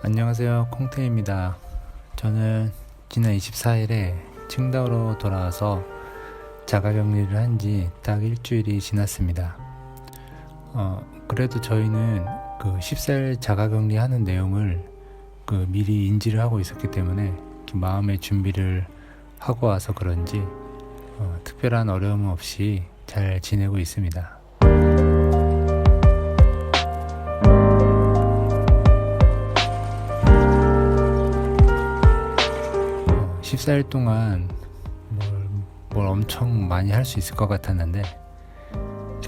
안녕하세요, 콩태입니다. 저는 지난 24일에 칭다오로 돌아와서 자가격리를 한 지 딱 일주일이 지났습니다. 그래도 저희는 그 14일 자가격리 하는 내용을 미리 인지를 하고 있었기 때문에 마음의 준비를 하고 와서 그런지 특별한 어려움 없이 잘 지내고 있습니다. 14일 동안 뭘 엄청 많이 할 수 있을 것 같았는데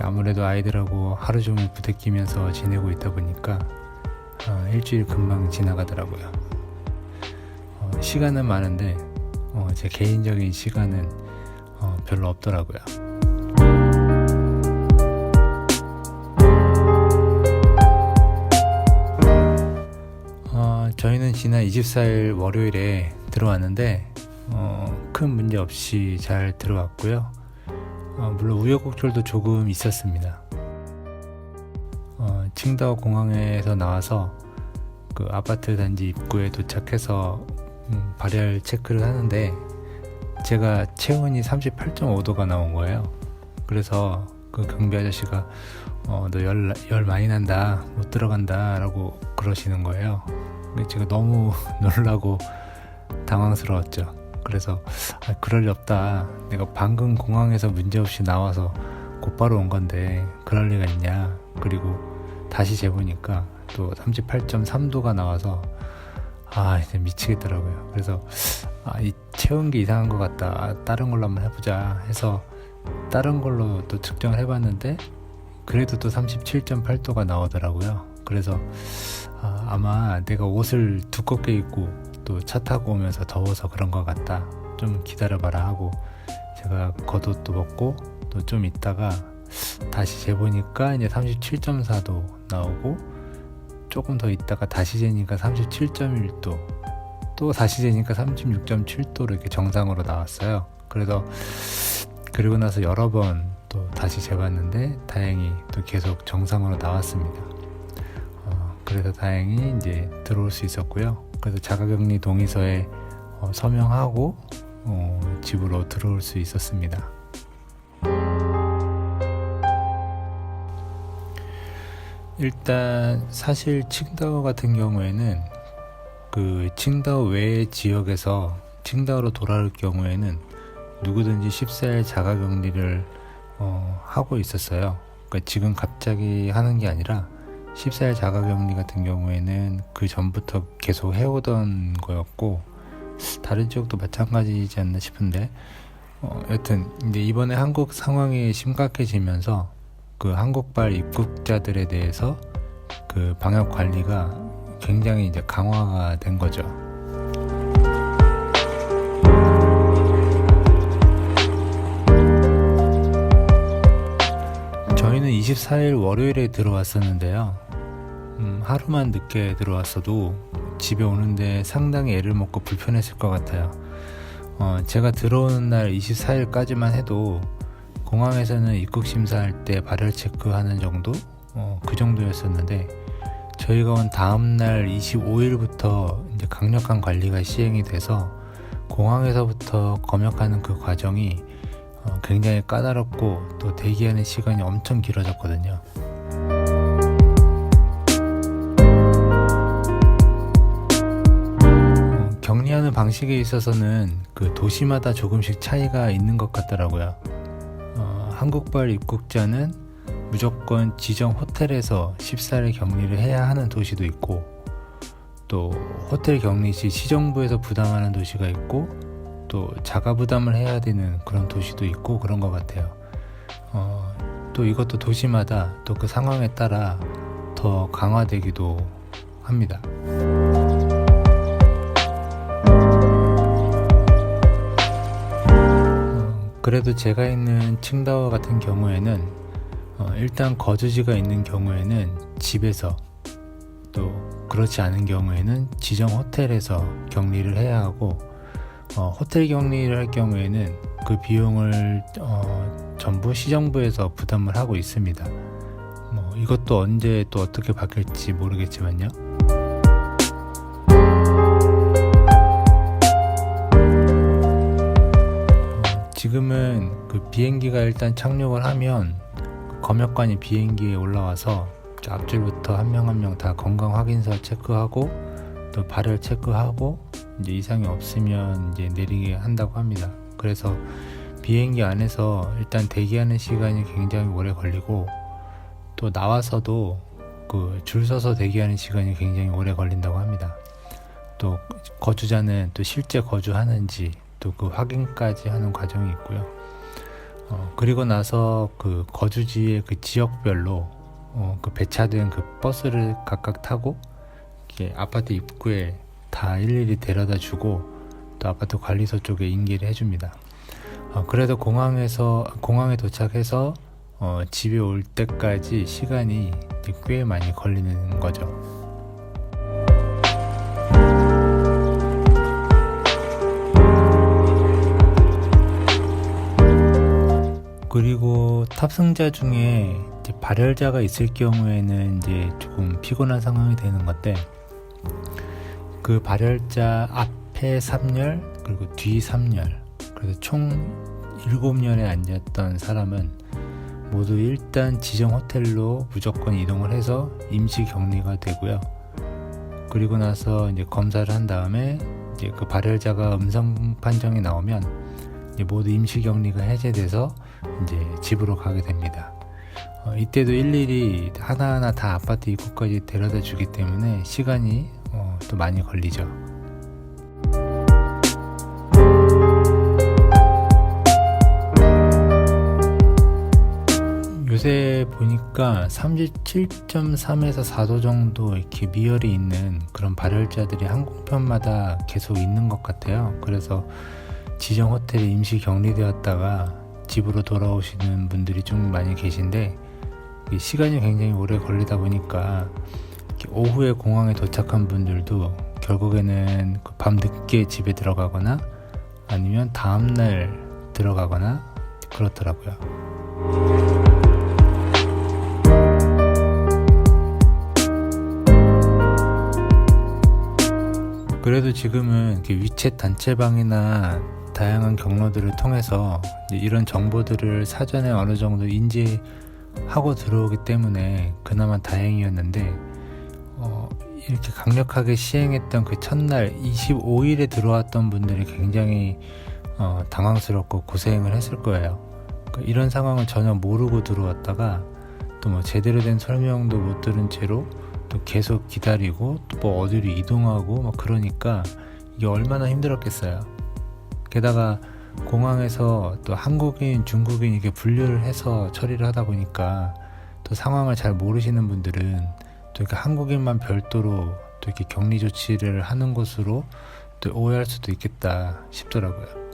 아무래도 아이들하고 하루 종일 부대끼면서 지내고 있다 보니까 일주일 금방 지나가더라고요. 시간은 많은데 제 개인적인 시간은 별로 없더라고요. 저희는 지난 24일 월요일에 들어왔는데 큰 문제 없이 잘 들어왔고요. 물론 우여곡절도 조금 있었습니다. 칭다오 공항에서 나와서 그 아파트 단지 입구에 도착해서 발열 체크를 하는데 제가 체온이 38.5도가 나온 거예요. 그래서 그 경비 아저씨가 너 열 많이 난다, 못 들어간다 라고 그러시는 거예요. 제가 너무 놀라고 당황스러웠죠. 그래서 그럴 리 없다, 내가 방금 공항에서 문제없이 나와서 곧바로 온 건데 그럴 리가 있냐. 그리고 다시 재보니까 또 38.3도가 나와서 이제 미치겠더라고요. 그래서 이 체온계 이상한 것 같다, 다른 걸로 한번 해보자 해서 다른 걸로 또 측정을 해봤는데 그래도 또 37.8도가 나오더라고요. 그래서 아마 내가 옷을 두껍게 입고 또 차 타고 오면서 더워서 그런 것 같다, 좀 기다려봐라 하고 제가 겉옷도 벗고 또 좀 있다가 다시 재보니까 이제 37.4도 나오고 조금 더 있다가 다시 재니까 37.1도, 또 다시 재니까 36.7도로 이렇게 정상으로 나왔어요. 그리고 나서 여러 번 또 다시 재봤는데 다행히 또 계속 정상으로 나왔습니다. 그래서 다행히 이제 들어올 수 있었고요. 그래서 자가격리 동의서에 서명하고 집으로 들어올 수 있었습니다. 일단 사실 칭다오 같은 경우에는 그 칭다오 외의 지역에서 칭다오로 돌아올 경우에는 누구든지 14일 자가격리를 하고 있었어요. 그러니까 지금 갑자기 하는 게 아니라 14일 자가격리 같은 경우에는 그 전부터 계속 해오던 거였고 다른 지역도 마찬가지이지 않나 싶은데 여튼 이제 이번에 한국 상황이 심각해지면서 그 한국발 입국자들에 대해서 그 방역 관리가 굉장히 이제 강화가 된 거죠. 저희는 24일 월요일에 들어왔었는데요. 하루만 늦게 들어왔어도 집에 오는데 상당히 애를 먹고 불편했을 것 같아요. 제가 들어오는 날 24일까지만 해도 공항에서는 입국 심사할 때 발열 체크하는 정도? 그 정도였었는데 저희가 온 다음 날 25일부터 이제 강력한 관리가 시행이 돼서 공항에서부터 검역하는 그 과정이 굉장히 까다롭고 또 대기하는 시간이 엄청 길어졌거든요. 격리하는 방식에 있어서는 그 도시마다 조금씩 차이가 있는 것 같더라고요. 한국발 입국자는 무조건 지정 호텔에서 14일 격리를 해야 하는 도시도 있고 또 호텔 격리 시 시정부에서 부담하는 도시가 있고 또 자가 부담을 해야 되는 그런 도시도 있고 그런 것 같아요. 또 이것도 도시마다 또 그 상황에 따라 더 강화되기도 합니다. 그래도 제가 있는 칭다오 같은 경우에는 일단 거주지가 있는 경우에는 집에서, 또 그렇지 않은 경우에는 지정 호텔에서 격리를 해야 하고 호텔 격리를 할 경우에는 그 비용을 전부 시정부에서 부담을 하고 있습니다. 이것도 언제 또 어떻게 바뀔지 모르겠지만요. 비행기가 일단 착륙을 하면 검역관이 비행기에 올라와서 앞줄부터 한 명 한 명 다 건강 확인서 체크하고 또 발열 체크하고 이제 이상이 없으면 이제 내리게 한다고 합니다. 그래서 비행기 안에서 일단 대기하는 시간이 굉장히 오래 걸리고 또 나와서도 그 줄 서서 대기하는 시간이 굉장히 오래 걸린다고 합니다. 또 거주자는 또 실제 거주하는지 또 그 확인까지 하는 과정이 있고요. 그리고 나서 그 거주지의 그 지역별로 그 배차된 그 버스를 각각 타고 이렇게 아파트 입구에 다 일일이 데려다 주고 또 아파트 관리소 쪽에 인계를 해줍니다. 그래도 공항에 도착해서 집에 올 때까지 시간이 꽤 많이 걸리는 거죠. 그리고 탑승자 중에 이제 발열자가 있을 경우에는 이제 조금 피곤한 상황이 되는 건데, 그 발열자 앞에 3열 그리고 뒤 3열, 그래서 총 7열에 앉았던 사람은 모두 일단 지정 호텔로 무조건 이동을 해서 임시 격리가 되고요. 그리고 나서 이제 검사를 한 다음에 이제 그 발열자가 음성 판정이 나오면 이제 모두 임시 격리가 해제돼서 이제 집으로 가게 됩니다. 이때도 일일이 하나하나 다 아파트 입구까지 데려다 주기 때문에 시간이 또 많이 걸리죠. 요새 보니까 37.3에서 4도 정도 이렇게 미열이 있는 그런 발열자들이 항공편마다 계속 있는 것 같아요. 그래서 지정 호텔에 임시 격리되었다가 집으로 돌아오시는 분들이 좀 많이 계신데, 시간이 굉장히 오래 걸리다 보니까 오후에 공항에 도착한 분들도 결국에는 밤 늦게 집에 들어가거나 아니면 다음날 들어가거나 그렇더라고요. 그래도 지금은 위챗 단체방이나 다양한 경로들을 통해서 이런 정보들을 사전에 어느 정도 인지하고 들어오기 때문에 그나마 다행이었는데, 이렇게 강력하게 시행했던 그 첫날 25일에 들어왔던 분들이 굉장히 당황스럽고 고생을 했을 거예요. 이런 상황을 전혀 모르고 들어왔다가 또 뭐 제대로 된 설명도 못 들은 채로 또 계속 기다리고 또 뭐 어디로 이동하고 막 그러니까 이게 얼마나 힘들었겠어요. 게다가 공항에서 또 한국인, 중국인 이렇게 분류를 해서 처리를 하다 보니까 또 상황을 잘 모르시는 분들은 또 이렇게 한국인만 별도로 또 이렇게 격리 조치를 하는 것으로 또 오해할 수도 있겠다 싶더라고요.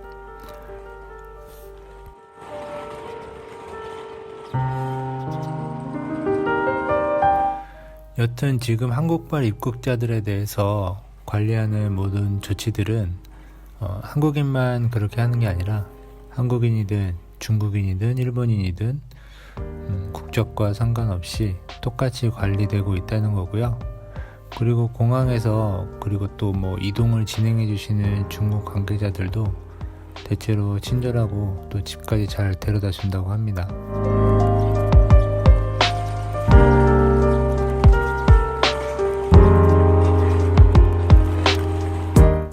여튼 지금 한국발 입국자들에 대해서 관리하는 모든 조치들은 한국인만 그렇게 하는 게 아니라 한국인이든 중국인이든 일본인이든 국적과 상관없이 똑같이 관리되고 있다는 거고요. 그리고 공항에서 그리고 또 뭐 이동을 진행해 주시는 중국 관계자들도 대체로 친절하고 또 집까지 잘 데려다 준다고 합니다.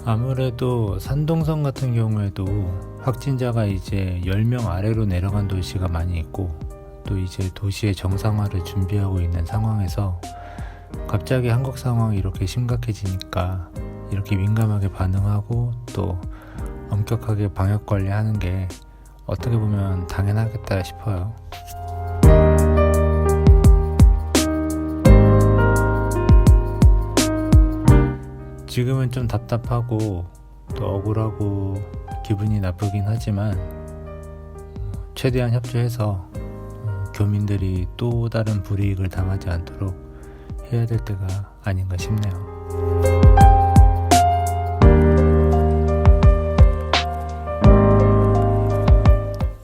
아무래도 산동성 같은 경우에도 확진자가 이제 10명 아래로 내려간 도시가 많이 있고 또 이제 도시의 정상화를 준비하고 있는 상황에서 갑자기 한국 상황이 이렇게 심각해지니까 이렇게 민감하게 반응하고 또 엄격하게 방역 관리하는 게 어떻게 보면 당연하겠다 싶어요. 지금은 좀 답답하고 또 억울하고 기분이 나쁘긴 하지만 최대한 협조해서 교민들이 또 다른 불이익을 당하지 않도록 해야 될 때가 아닌가 싶네요.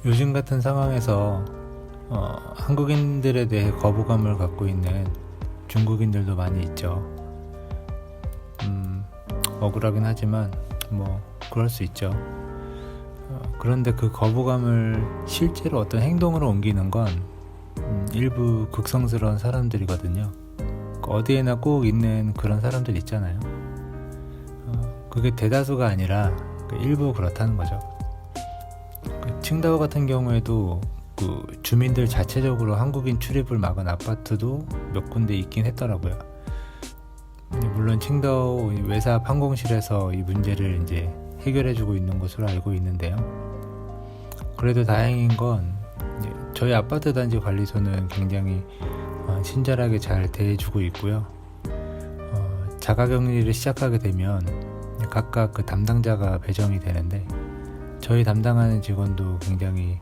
요즘 같은 상황에서 한국인들에 대해 거부감을 갖고 있는 중국인들도 많이 있죠. 억울하긴 하지만 뭐 그럴 수 있죠. 그런데 그 거부감을 실제로 어떤 행동으로 옮기는 건 일부 극성스러운 사람들이거든요. 어디에나 꼭 있는 그런 사람들 있잖아요. 그게 대다수가 아니라 일부 그렇다는 거죠. 칭다오 같은 경우에도 그 주민들 자체적으로 한국인 출입을 막은 아파트도 몇 군데 있긴 했더라고요. 물론 칭다오 외사 판공실에서 이 문제를 이제 해결해주고 있는 것으로 알고 있는데요. 그래도 다행인 건 저희 아파트 단지 관리소는 굉장히 친절하게 잘 대해주고 있고요. 자가격리를 시작하게 되면 각각 그 담당자가 배정이 되는데 저희 담당하는 직원도 굉장히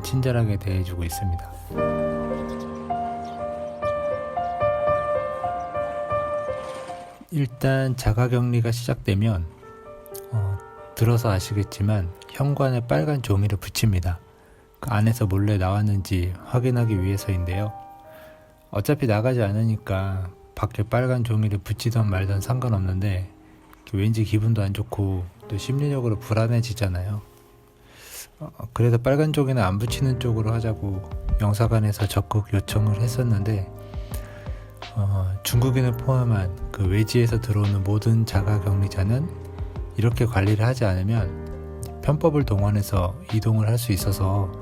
친절하게 대해주고 있습니다. 일단 자가격리가 시작되면 들어서 아시겠지만 현관에 빨간 종이를 붙입니다. 그 안에서 몰래 나왔는지 확인하기 위해서인데요. 어차피 나가지 않으니까 밖에 빨간 종이를 붙이던 말던 상관없는데 왠지 기분도 안 좋고 또 심리적으로 불안해지잖아요. 그래서 빨간 종이는 안 붙이는 쪽으로 하자고 영사관에서 적극 요청을 했었는데 중국인을 포함한 그 외지에서 들어오는 모든 자가격리자는 이렇게 관리를 하지 않으면 편법을 동원해서 이동을 할 수 있어서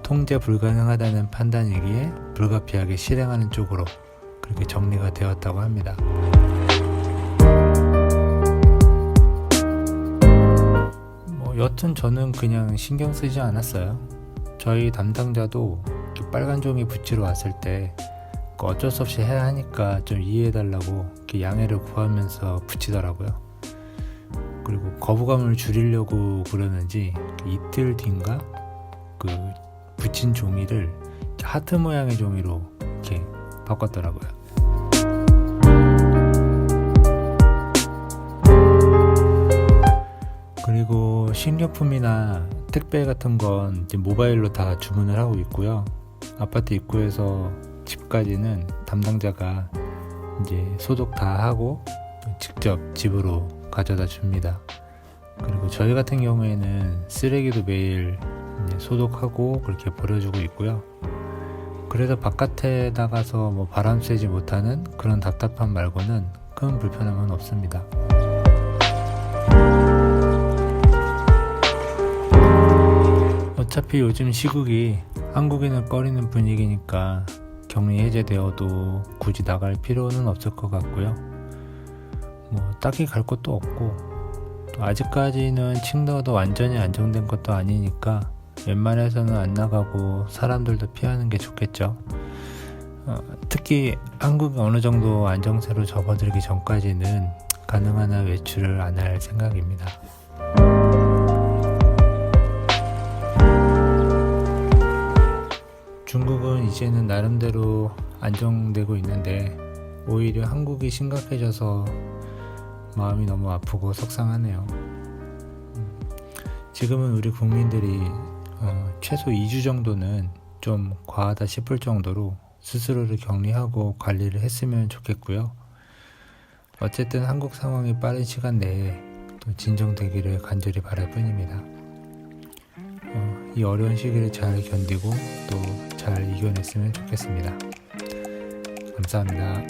통제 불가능하다는 판단이기에 불가피하게 실행하는 쪽으로 그렇게 정리가 되었다고 합니다. 여튼 저는 그냥 신경 쓰지 않았어요. 저희 담당자도 빨간 종이 붙이러 왔을 때 어쩔 수 없이 해야 하니까 좀 이해해달라고 양해를 구하면서 붙이더라고요. 그리고 거부감을 줄이려고 그러는지 이틀 뒤인가 그 붙인 종이를 하트 모양의 종이로 이렇게 바꿨더라고요. 그리고 식료품이나 택배 같은 건 이제 모바일로 다 주문을 하고 있고요. 아파트 입구에서 집까지는 담당자가 이제 소독 다 하고 직접 집으로 가져다 줍니다. 그리고 저희 같은 경우에는 쓰레기도 매일 이제 소독하고 그렇게 버려주고 있고요. 그래서 바깥에 나가서 뭐 바람 쐬지 못하는 그런 답답함 말고는 큰 불편함은 없습니다. 어차피 요즘 시국이 한국인을 꺼리는 분위기니까 격리 해제되어도 굳이 나갈 필요는 없을 것 같고요. 딱히 갈 곳도 없고 또 아직까지는 칭다오도 완전히 안정된 것도 아니니까 웬만해서는 안 나가고 사람들도 피하는 게 좋겠죠. 특히 한국이 어느 정도 안정세로 접어들기 전까지는 가능한 한 외출을 안 할 생각입니다. 중국은 이제는 나름대로 안정되고 있는데 오히려 한국이 심각해져서 마음이 너무 아프고 속상하네요. 지금은 우리 국민들이 최소 2주 정도는 좀 과하다 싶을 정도로 스스로를 격리하고 관리를 했으면 좋겠고요. 어쨌든 한국 상황이 빠른 시간 내에 또 진정되기를 간절히 바랄 뿐입니다. 이 어려운 시기를 잘 견디고 또 잘 이겨냈으면 좋겠습니다. 감사합니다.